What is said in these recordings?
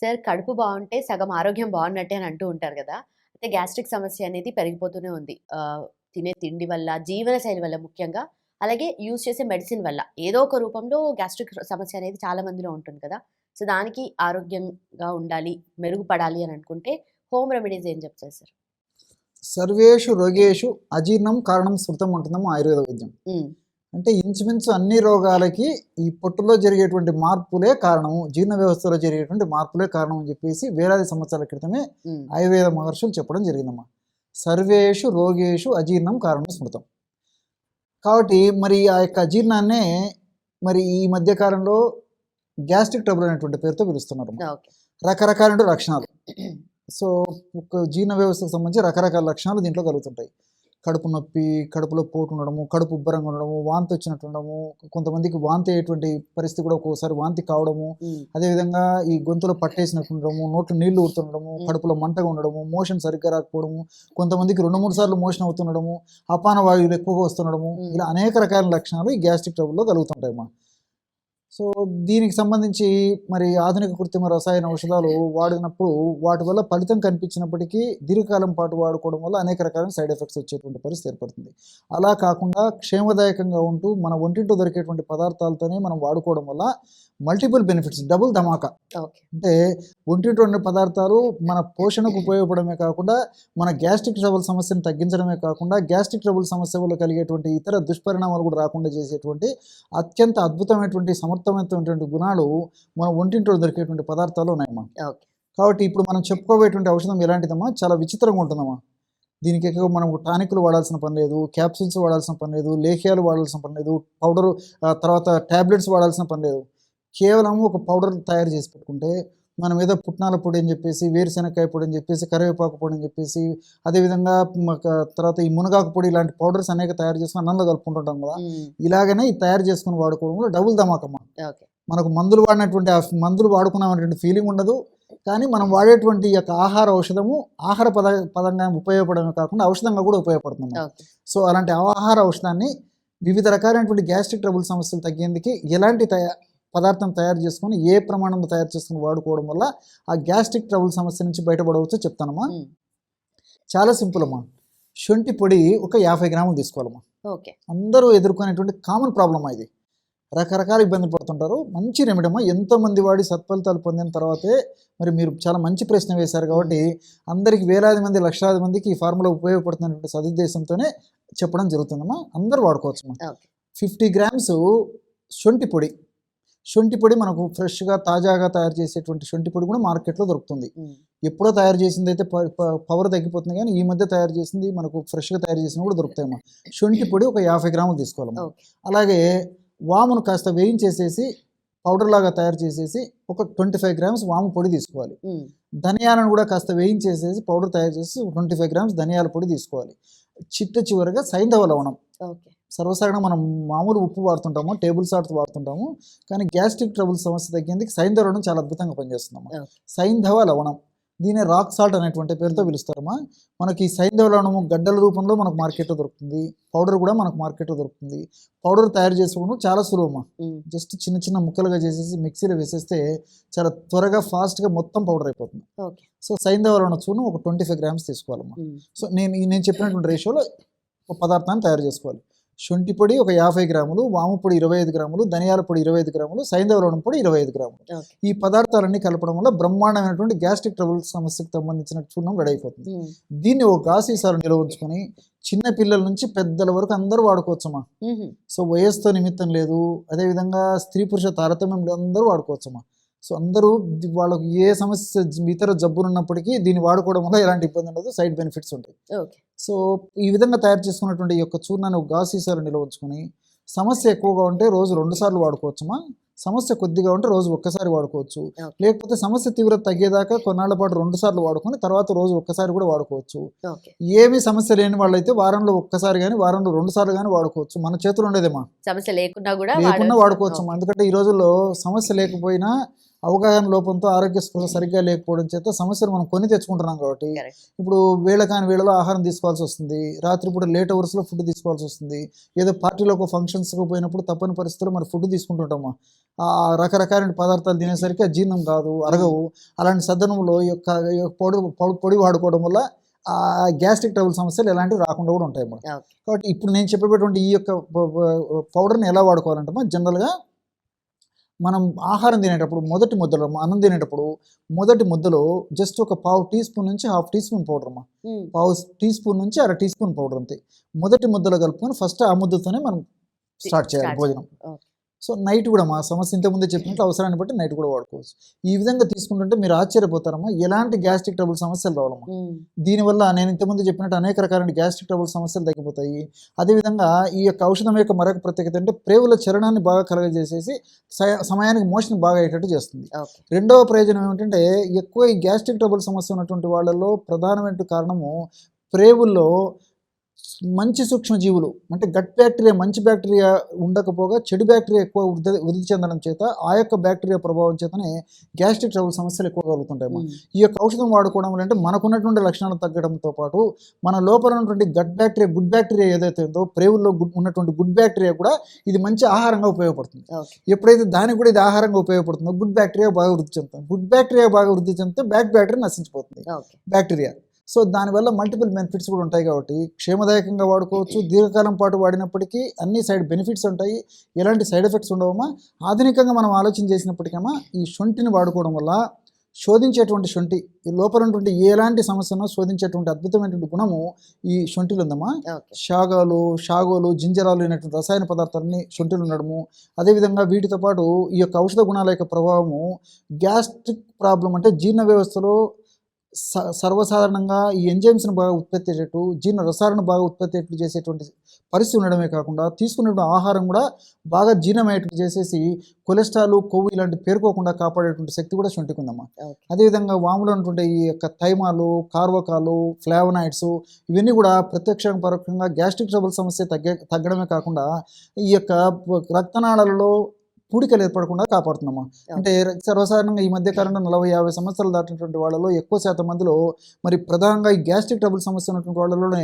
Sir కడుపు బావుంటే సగం ఆరోగ్యం బావున్నట్టే అని అంటూ ఉంటారు గదా! అయితే గ్యాస్ట్రిక్ సమస్య అనేది పెరిగిపోతూనే ఉంది. తినే తిండి వల్ల, జీవనశైలి వల్ల ముఖ్యంగా, అలాగే యూజ్ చేసే మెడిసిన్ వల్ల. ఏదో ఒక రూపంలో గ్యాస్ట్రిక్ సమస్య అనేది చాలా మందిలో ఉంటుంది కదా! సో, దానికి ఆరోగ్యంగా ఉండాలి, మెరుగుపడాలి అని అనుకుంటే హోమ్ రెమెడీస్ ఏం చెప్తారు సార్? సర్వేషు రోగేషు అజీర్ణం కారణం స్మృతం ఉంటుందేమో ఆయుర్వేద వైద్యం. అంటే ఇంచుమించు అన్ని రోగాలకి ఈ పొట్టులో జరిగేటువంటి మార్పులే కారణము, జీర్ణ వ్యవస్థలో జరిగేటువంటి మార్పులే కారణం అని చెప్పేసి వేలాది సంవత్సరాల క్రితమే ఆయుర్వేద మహర్షులు చెప్పడం జరిగిందమ్మా. సర్వేషు రోగేషు అజీర్ణం కారణం స్మృతం. కాబట్టి మరి ఆ యొక్క అజీర్ణాన్నే మరి ఈ మధ్యకాలంలో గ్యాస్ట్రిక్ ట్రబుల్ అనేటువంటి పేరుతో పిలుస్తున్నారు. రకరకాల లక్షణాలు. సో జీర్ణ వ్యవస్థకు సంబంధించి రకరకాల లక్షణాలు దీంట్లో కలుగుతుంటాయి. కడుపు నొప్పి, కడుపులో పోటు ఉండడము, కడుపు ఉబ్బరంగా ఉండడము, వాంతి వచ్చినట్టు ఉండడము, కొంతమందికి వాంతి అయ్యేటువంటి పరిస్థితి కూడా ఒక్కోసారి వాంతి కావడము, అదేవిధంగా ఈ గొంతులో పట్టేసినట్టు ఉండడము, నోట్లో నీళ్లు ఊరుతుండడము, కడుపులో మంటగా ఉండడము, మోషన్ సరిగ్గా రాకపోవడము, కొంతమందికి 2-3 సార్లు మోషన్ అవుతుండడము, అపాన వాయువులు ఎక్కువగా వస్తుండడము, ఇలా అనేక రకాల లక్షణాలు ఈ గ్యాస్ట్రిక్ ట్రబుల్లో కలుగుతుంటాయి అమ్మా. సో దీనికి సంబంధించి మరి ఆధునిక కృత్రిమ రసాయన ఔషధాలు వాడినప్పుడు వాటి వల్ల ఫలితం కనిపించినప్పటికీ దీర్ఘకాలం పాటు వాడుకోవడం వల్ల అనేక రకాల సైడ్ ఎఫెక్ట్స్ వచ్చేటువంటి పరిస్థితి ఏర్పడుతుంది. అలా కాకుండా క్షేమదాయకంగా ఉంటూ మన ఒంటింట్లో దొరికేటువంటి పదార్థాలతోనే మనం వాడుకోవడం వల్ల మల్టిపుల్ బెనిఫిట్స్, డబుల్ ధమాకా. అంటే ఒంటింట్లో ఉన్న పదార్థాలు మన పోషణకు ఉపయోగపడమే కాకుండా మన గ్యాస్ట్రిక్ ట్రబుల్ సమస్యను తగ్గించడమే కాకుండా గ్యాస్ట్రిక్ ట్రబుల్ సమస్య వల్ల కలిగేటువంటి ఇతర దుష్పరిణామాలు కూడా రాకుండా చేసేటువంటి అత్యంత అద్భుతమైనటువంటి సమర్థమైనటువంటి గుణాలు మన ఒంటింట్లో దొరికేటువంటి పదార్థాలు ఉన్నాయమ్మా. కాబట్టి ఇప్పుడు మనం చెప్పుకోబోయేటువంటి ఔషధం ఎలాంటిదమ్మా, చాలా విచిత్రంగా ఉంటుందమ్మా. దీనికి ఎక్కువ మనం టానిక్లు వాడాల్సిన పని లేదు, క్యాప్సూల్స్ వాడాల్సిన పని లేదు, లేహ్యాలు వాడాల్సిన పని లేదు, పౌడరు తర్వాత ట్యాబ్లెట్స్ వాడాల్సిన పని లేదు. కేవలం ఒక పౌడర్ తయారు చేసి పెట్టుకుంటే మనం ఏదో పుట్నాల పొడి అని చెప్పేసి, వేరుశెనక్కాయ పొడి అని చెప్పేసి, కరివేపాకు పొడి అని చెప్పేసి, అదేవిధంగా తర్వాత ఈ మునగాకు పొడి ఇలాంటి పౌడర్స్ అనేక తయారు చేసుకుని అన్నంలో కలుపుకుంటుంటాం కదా. ఇలాగనే ఈ తయారు చేసుకుని వాడుకోవడం వల్ల డబుల్ ధమాకమ్మ. మనకు మందులు వాడినటువంటి ఆ మందులు వాడుకున్నామనేటువంటి ఫీలింగ్ ఉండదు. కానీ మనం వాడేటువంటి యొక్క ఆహార ఔషధము ఆహార పదంగా ఉపయోగపడమే కాకుండా ఔషధంగా కూడా ఉపయోగపడుతుంది. సో అలాంటి ఆహార ఔషధాన్ని వివిధ రకాలైనటువంటి గ్యాస్ట్రిక్ ట్రబుల్ సమస్యలు తగ్గేందుకు ఎలాంటి పదార్థం తయారు చేసుకొని ఏ ప్రమాణంలో తయారు చేసుకుని వాడుకోవడం వల్ల ఆ గ్యాస్ట్రిక్ ట్రబుల్ సమస్య నుంచి బయటపడవచ్చో చెప్తానమ్మా. చాలా సింపుల్ అమ్మా. శొంఠి పొడి ఒక 50 గ్రాములు తీసుకోవాలమ్మా. అందరూ ఎదుర్కొనేటువంటి కామన్ ప్రాబ్లమ్ ఇది. రకరకాల ఇబ్బందులు పడుతుంటారు. మంచి రెమెడీ అమ్మా. ఎంతోమంది వాడి సత్ఫలితాలు పొందిన తర్వాతే మరి మీరు చాలా మంచి ప్రశ్న వేశారు కాబట్టి అందరికి వేలాది మంది లక్షలాది మందికి ఈ ఫార్ములా ఉపయోగపడుతున్నటువంటి సదుద్దేశంతోనే చెప్పడం జరుగుతుందమ్మా. అందరూ వాడుకోవచ్చమ్మా. 50 గ్రామ్స్ శొంఠి పొడి మనకు ఫ్రెష్గా తాజాగా తయారు చేసేటువంటి శొంఠి పొడి కూడా మార్కెట్లో దొరుకుతుంది. ఎప్పుడో తయారు చేసింది అయితే పవర్ తగ్గిపోతుంది, కానీ ఈ మధ్య తయారు చేసింది మనకు ఫ్రెష్గా తయారు చేసింది కూడా దొరుకుతాయమ్మా. శొంఠి పొడి ఒక 50 గ్రాములు తీసుకోవాలమ్మా. అలాగే వామును కాస్త వేయించేసేసి పౌడర్ లాగా తయారు చేసేసి ఒక 25 గ్రామ్స్ వాము పొడి తీసుకోవాలి. ధనియాలను కూడా కాస్త వేయించేసేసి పౌడర్ తయారు చేసి 25 గ్రామ్స్ ధనియాల పొడి తీసుకోవాలి. చివరిగా సైంధవ లవణం. సర్వసాధారణంగా మనం మామూలు ఉప్పు వాడుతుంటాము, టేబుల్ సాల్ట్ వాడుతుంటాము, కానీ గ్యాస్ట్రిక్ ట్రబుల్ సమస్య తగ్గేందుకు సైంధవ లవణం చాలా అద్భుతంగా పనిచేస్తుందమ్మా. సైంధవ లవణం, దీనే రాక్ సాల్ట్ అనేటువంటి పేరుతో పిలుస్తారమ్మా. మనకి సైంధవ లవణము గడ్డల రూపంలో మనకు మార్కెట్లో దొరుకుతుంది, పౌడర్ కూడా మనకు మార్కెట్లో దొరుకుతుంది. పౌడర్ తయారు చేసుకోవడం చాలా సులువమ్మా. జస్ట్ చిన్న చిన్న ముక్కలుగా చేసేసి మిక్సీలో వేసేస్తే చాలా త్వరగా ఫాస్ట్గా మొత్తం పౌడర్ అయిపోతుంది. సో సైంధవ లవణం చూను ఒక 25 గ్రామ్స్ తీసుకోవాలమ్మా. సో నేను చెప్పినటువంటి రేషియోలో ఒక పదార్థాన్ని తయారు చేసుకోవాలి. శొంఠి పొడి ఒక 50 గ్రాములు, వాము పొడి 25 గ్రాములు, ధనియాల పొడి 25 గ్రాములు, సైంధవ లవణం పొడి 25 గ్రాములు. ఈ పదార్థాలన్నీ కలపడం వల్ల బ్రహ్మాండమైనటువంటి గ్యాస్ట్రిక్ ట్రబుల్ సమస్యకు సంబంధించిన చూర్ణం రెడీ అయిపోతుంది. దీన్ని ఒక గాసీసాలు నిల్వ ఉంచుకొని చిన్న పిల్లల నుంచి పెద్దల వరకు అందరూ వాడుకోవచ్చమ్మా. సో వయస్సుతో నిమిత్తం లేదు, అదేవిధంగా స్త్రీ పురుష తారతమ్యం అందరూ వాడుకోవచ్చమ్మా. సో అందరూ వాళ్ళకు ఏ సమస్య ఇతర జబ్బులు ఉన్నప్పటికీ దీన్ని వాడుకోవడం వల్ల ఎలాంటి ఇబ్బంది ఉండదు, సైడ్ బెనిఫిట్స్ ఉంటాయి. సో ఈ విధంగా తయారు చేసుకున్నటువంటి ఈ యొక్క చూర్ణాన్ని ఒక గాజు సీసాలో నిల్వ ఉంచుకొని సమస్య ఎక్కువగా ఉంటే రోజు 2 సార్లు వాడుకోవచ్చమ్మా. సమస్య కొద్దిగా ఉంటే రోజు ఒక్కసారి వాడుకోవచ్చు. లేకపోతే సమస్య తీవ్రత తగ్గేదాకా కొన్నాళ్ల పాటు 2 సార్లు వాడుకొని తర్వాత రోజు ఒక్కసారి కూడా వాడుకోవచ్చు. ఏమీ సమస్య లేని వాళ్ళైతే వారంలో ఒక్కసారి కానీ వారంలో 2 సార్లు కానీ వాడుకోవచ్చు. మన చేతులు ఉండేదేమా, సమస్య లేకున్నా వాడుకోవచ్చు. ఎందుకంటే ఈ రోజుల్లో సమస్య లేకపోయినా అవగాహన లోపంతో ఆరోగ్య స్పృహ సరిగ్గా లేకపోవడం చేత సమస్యలు మనం కొని తెచ్చుకుంటున్నాం కాబట్టి Correct. ఇప్పుడు వేళ కాని వేళలో ఆహారం తీసుకోవాల్సి వస్తుంది, రాత్రిపూట లేట్ అవర్స్లో ఫుడ్ తీసుకోవాల్సి వస్తుంది, ఏదో పార్టీలకు ఫంక్షన్స్కి పోయినప్పుడు తప్పని పరిస్థితుల్లో మరి ఫుడ్ తీసుకుంటుంటాము. ఆ రకరకాల పదార్థాలు తినేసరికి జీర్ణం కాదు, అరగవు. అలాంటి సద్దనంలో ఈ యొక్క పొడి వాడుకోవడం వల్ల ఆ గ్యాస్ట్రిక్ ట్రబుల్ సమస్యలు ఎలాంటివి రాకుండా కూడా ఉంటాయి అన్నమాట. Okay. కాబట్టి ఇప్పుడు నేను చెప్పేటువంటి ఈ యొక్క పౌడర్ని ఎలా వాడుకోవాలంటే జనరల్గా మనం ఆహారం తినేటప్పుడు మొదటి ముద్దలో అన్నం తినేటప్పుడు మొదటి ముద్దలో జస్ట్ ఒక పావు టీ స్పూన్ నుంచి హాఫ్ టీ స్పూన్ పౌడర్ అమ్మా, పావు టీ స్పూన్ నుంచి అర టీ స్పూన్ పౌడర్ అంతే మొదటి ముద్దలో కలుపుకొని ఫస్ట్ ఆ ముద్దతోనే మనం స్టార్ట్ చేయాలి భోజనం. సో నైట్ కూడా మా సమస్య ఇంతకుముందే చెప్పినట్లు అవసరాన్ని బట్టి నైట్ కూడా వాడుకోవచ్చు. ఈ విధంగా తీసుకుంటుంటే మీరు ఆశ్చర్యపోతారమ్మా, ఎలాంటి గ్యాస్ట్రిక్ ట్రబుల్ సమస్యలు రావాలమ్మా. దీనివల్ల నేను ఇంతకుముందు చెప్పినట్టు అనేక రకాల గ్యాస్ట్రిక్ ట్రబుల్ సమస్యలు తగ్గిపోతాయి. అదేవిధంగా ఈ యొక్క ఔషధం యొక్క మరొక ప్రత్యేకత అంటే ప్రేవుల చరణాన్ని బాగా కలగజేసేసి సమయానికి మోషన్ బాగా అయ్యేటట్టు చేస్తుంది. రెండవ ప్రయోజనం ఏమిటంటే ఎక్కువ ఈ గ్యాస్ట్రిక్ ట్రబుల్ సమస్య ఉన్నటువంటి వాళ్ళలో ప్రధానమైన కారణము ప్రేవుల్లో మంచి సూక్ష్మజీవులు అంటే గట్ బ్యాక్టీరియా, మంచి బ్యాక్టీరియా ఉండకపోగా చెడు బ్యాక్టీరియా ఎక్కువ వృద్ధి చెందడం చేత ఆ యొక్క బ్యాక్టీరియా ప్రభావం చేతనే గ్యాస్ట్రిక్ ట్రబుల్ సమస్యలు ఎక్కువ కలుగుతుంటాయి. ఈ యొక్క ఔషధం వాడుకోవడం వల్ల అంటే మనకున్నటువంటి లక్షణాలు తగ్గడంతో పాటు మన లోపల ఉన్నటువంటి గట్ బ్యాక్టీరియా, గుడ్ బ్యాక్టీరియా ఏదైతే ఉందో ప్రేవుల్లో ఉన్నటువంటి గుడ్ బ్యాక్టీరియా కూడా ఇది మంచి ఆహారంగా ఉపయోగపడుతుంది. ఎప్పుడైతే దానికి కూడా ఇది ఆహారంగా ఉపయోగపడుతుందో గుడ్ బ్యాక్టీరియా బాగా వృద్ధి చెందుతుంది. గుడ్ బ్యాక్టీరియా బాగా వృద్ధి చెందితే బ్యాడ్ బ్యాక్టీరియా నశించిపోతుంది బ్యాక్టీరియా. సో దానివల్ల మల్టిపుల్ బెనిఫిట్స్ కూడా ఉంటాయి కాబట్టి క్షేమదాయకంగా వాడుకోవచ్చు. దీర్ఘకాలం పాటు వాడినప్పటికీ అన్ని సైడ్ బెనిఫిట్స్ ఉంటాయి, ఎలాంటి సైడ్ ఎఫెక్ట్స్ ఉండవమ్మా. ఆధునికంగా మనం ఆలోచన చేసినప్పటికమ్మా ఈ శొంఠిని వాడుకోవడం వల్ల శోధించేటువంటి శొంఠి, ఈ లోపల ఉన్నటువంటి ఎలాంటి సమస్యను శోధించేటువంటి అద్భుతమైనటువంటి గుణము ఈ శొంఠిలో ఉందమ్మా. షాగోలు, జింజరాలు అనేటువంటి రసాయన పదార్థాలని శొంఠిలో ఉండడము, అదేవిధంగా వీటితో పాటు ఈ యొక్క ఔషధ గుణాల యొక్క ప్రభావము గ్యాస్ట్రిక్ ప్రాబ్లం అంటే జీర్ణ వ్యవస్థలో సర్వసాధారణంగా ఈ ఎంజైమ్స్ను బాగా ఉత్పత్తి అయ్యేటట్టు, జీర్ణ రసాలను బాగా ఉత్పత్తి అయ్యేట్టు చేసేటువంటి పరిస్థితి ఉండడమే కాకుండా తీసుకునేటువంటి ఆహారం కూడా బాగా జీర్ణమయ్యేటట్టు చేసేసి కొలెస్ట్రాల్, కొవ్వు ఇలాంటి పేరుకోకుండా కాపాడేటువంటి శక్తి కూడా శొంఠికి ఉందమ్మా. అదేవిధంగా వాములో ఉన్నటువంటి ఈ యొక్క థైమాలు, కార్వకాలు, ఫ్లావనాయిడ్స్ ఇవన్నీ కూడా ప్రత్యక్షంగా పరోక్షంగా గ్యాస్ట్రిక్ ట్రబుల్ సమస్య తగ్గడమే కాకుండా ఈ యొక్క రక్తనాళాలలో పూడికలు ఏర్పడకుండా కాపాడుతున్నామా. అంటే సర్వసాధారణంగా ఈ మధ్య కాలంలో 40-50 సంవత్సరాలు దాటినటువంటి వాళ్ళలో ఎక్కువ శాతం మందిలో మరి ప్రధానంగా ఈ గ్యాస్ట్రిక్ ట్రబుల్ సమస్య ఉన్నటువంటి వాళ్ళలోనే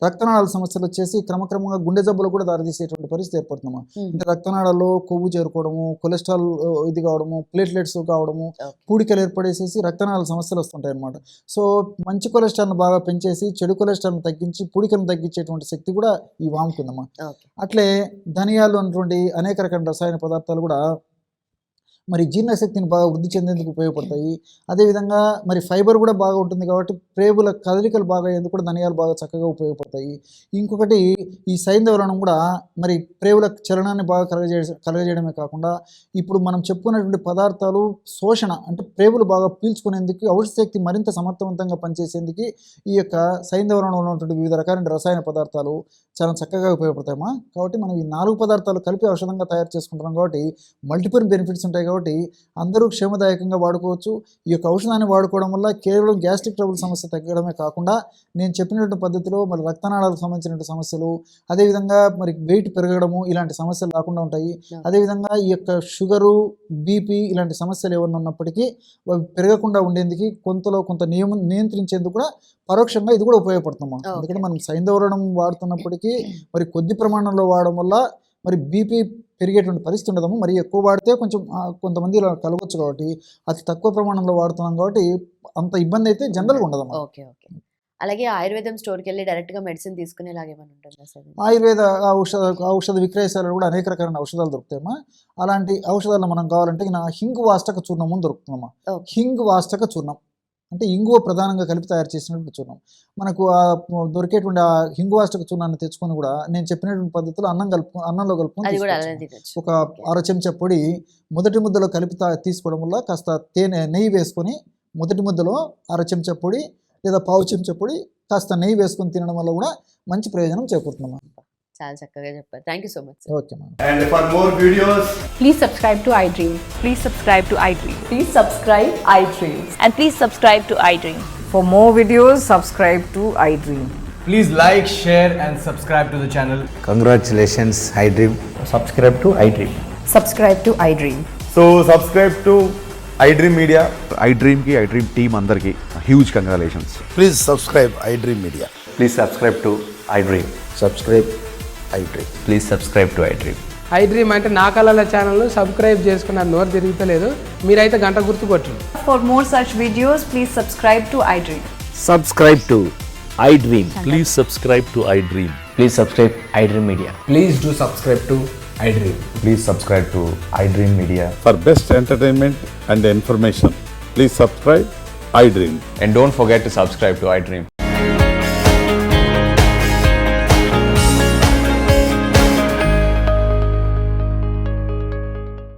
రక్తనాళాల సమస్యలు వచ్చేసి క్రమక్రమంగా గుండె జబ్బులు కూడా దారితీసేటువంటి పరిస్థితి ఏర్పడుతున్నామా. అంటే రక్తనాళాల్లో కొవ్వు చేరుకోవడము, కొలెస్ట్రాల్ ఇది కావడము, ప్లేట్లెట్స్ కావడము, పూడికలు ఏర్పడేసేసి రక్తనాళాల సమస్యలు వస్తుంటాయి అన్నమాట. సో మంచి కొలెస్ట్రాల్ను బాగా పెంచేసి చెడు కొలెస్ట్రాల్ను తగ్గించి పూడికలను తగ్గించేటువంటి శక్తి కూడా ఈ వాముకుందమ్మా. అట్లే ధనియాలు అన్నటువంటి అనేక రకాల రసాయన పదార్థాలు కూడా మరి జీర్ణశక్తిని బాగా వృద్ధి చెందేందుకు ఉపయోగపడతాయి. అదేవిధంగా మరి ఫైబర్ కూడా బాగా ఉంటుంది కాబట్టి ప్రేవుల కదలికలు బాగా అయ్యేందుకు కూడా ధనియాలు బాగా చక్కగా ఉపయోగపడతాయి. ఇంకొకటి ఈ సైంధవలనం కూడా మరి ప్రేవుల చలనాన్ని బాగా కలగజేయడమే కాకుండా ఇప్పుడు మనం చెప్పుకున్నటువంటి పదార్థాలు శోషణ అంటే ప్రేవులు బాగా పీల్చుకునేందుకు ఔషధ శక్తి మరింత సమర్థవంతంగా పనిచేసేందుకు ఈ యొక్క సైంధవలనంలో ఉన్నటువంటి వివిధ రకాల రసాయన పదార్థాలు చాలా చక్కగా ఉపయోగపడతాయమ్మా. కాబట్టి మనం ఈ 4 పదార్థాలు కలిపి ఔషధంగా తయారు చేసుకుంటున్నాం కాబట్టి మల్టిపుల్ బెనిఫిట్స్ ఉంటాయి కాబట్టి అందరూ క్షేమదాయకంగా వాడుకోవచ్చు. ఈ యొక్క ఔషధాన్ని వాడుకోవడం వల్ల కేవలం గ్యాస్ట్రిక్ ట్రబుల్ సమస్య తగ్గడమే కాకుండా నేను చెప్పినటువంటి పద్ధతిలో మరి రక్తనాళాలకు సంబంధించినటువంటి సమస్యలు, అదేవిధంగా మరి వెయిట్ పెరగడము ఇలాంటి సమస్యలు రాకుండా ఉంటాయి. అదేవిధంగా ఈ యొక్క షుగరు, బీపీ ఇలాంటి సమస్యలు ఏమన్నా ఉన్నప్పటికీ పెరగకుండా ఉండేందుకు కొంత నియంత్రించేందుకు కూడా పరోక్షంగా ఇది కూడా ఉపయోగపడుతున్నాం. ఎందుకంటే మనం సైంధవలనం వాడుతున్నప్పటికీ మరి కొద్ది ప్రమాణంలో వాడడం వల్ల మరి బీపీ పెరిగేటువంటి పరిస్థితి ఉండదము. మరి ఎక్కువ వాడితే కొంతమంది ఇలా కలగవచ్చు కాబట్టి అతి తక్కువ ప్రమాణంలో వాడుతున్నాం కాబట్టి అంత ఇబ్బంది అయితే జనరల్గా ఉండదమ్మా. అలాగే ఆయుర్వేదం స్టోర్కి వెళ్ళి డైరెక్ట్గా మెడిసిన్ తీసుకునేలాగా ఏమైనా ఉంటుందా సార్? ఆయుర్వేద ఔషధ విక్రయశాలలో కూడా అనేక రకాల ఔషధాలు దొరుకుతాయమ్మా. అలాంటి ఔషధాలు మనం కావాలంటే హింగు వాష్టక చూర్ణము దొరుకుతుందమ్మా. హింగు వాష్టక చూర్ణం అంటే ఇంగువ ప్రధానంగా కలిపి తయారు చేసినటువంటి చూర్ణం. మనకు దొరికేటువంటి ఆ హింగువాష్టక చూర్ణాన్ని తెచ్చుకొని కూడా నేను చెప్పినటువంటి పద్ధతిలో అన్నంలో కలుపుకొని ఒక 1/2 చెంచా పొడి మొదటి ముద్దలో కలిపి తీసుకోవడం వల్ల కాస్త నెయ్యి వేసుకొని మొదటి ముద్దలో 1/2 చెంచా పొడి లేదా 1/2 చెంచా పొడి కాస్త నెయ్యి వేసుకొని తినడం వల్ల కూడా మంచి ప్రయోజనం చేకూరుతున్నాం. చాలా చక్కగా చెప్పారు. Thank you so much. Okay ma'am. And for more videos, please subscribe to iDream. Please subscribe to iDream. Please subscribe iDream. And please subscribe to iDream. For more videos, subscribe to iDream. please like, share and subscribe to the channel. Congratulations, iDream. Subscribe to iDream. Subscribe to iDream. So subscribe to iDream Media. iDream team అందరికీ huge congratulations. Please subscribe iDream Media. Please subscribe to iDream. Subscribe iDream. Please subscribe to iDream. iDream అంటే నా కళల channel subscribe చేసుకున్న నోరు తిరుగుతలేదు, మీరైతే గంట గుర్తు కొట్టండి. For more such videos, please subscribe to iDream. Subscribe to iDream. Please subscribe to iDream. Please subscribe iDream Media. Please do subscribe to iDream. Please subscribe to iDream Media. For best entertainment and information, please subscribe iDream. And don't forget to subscribe to iDream.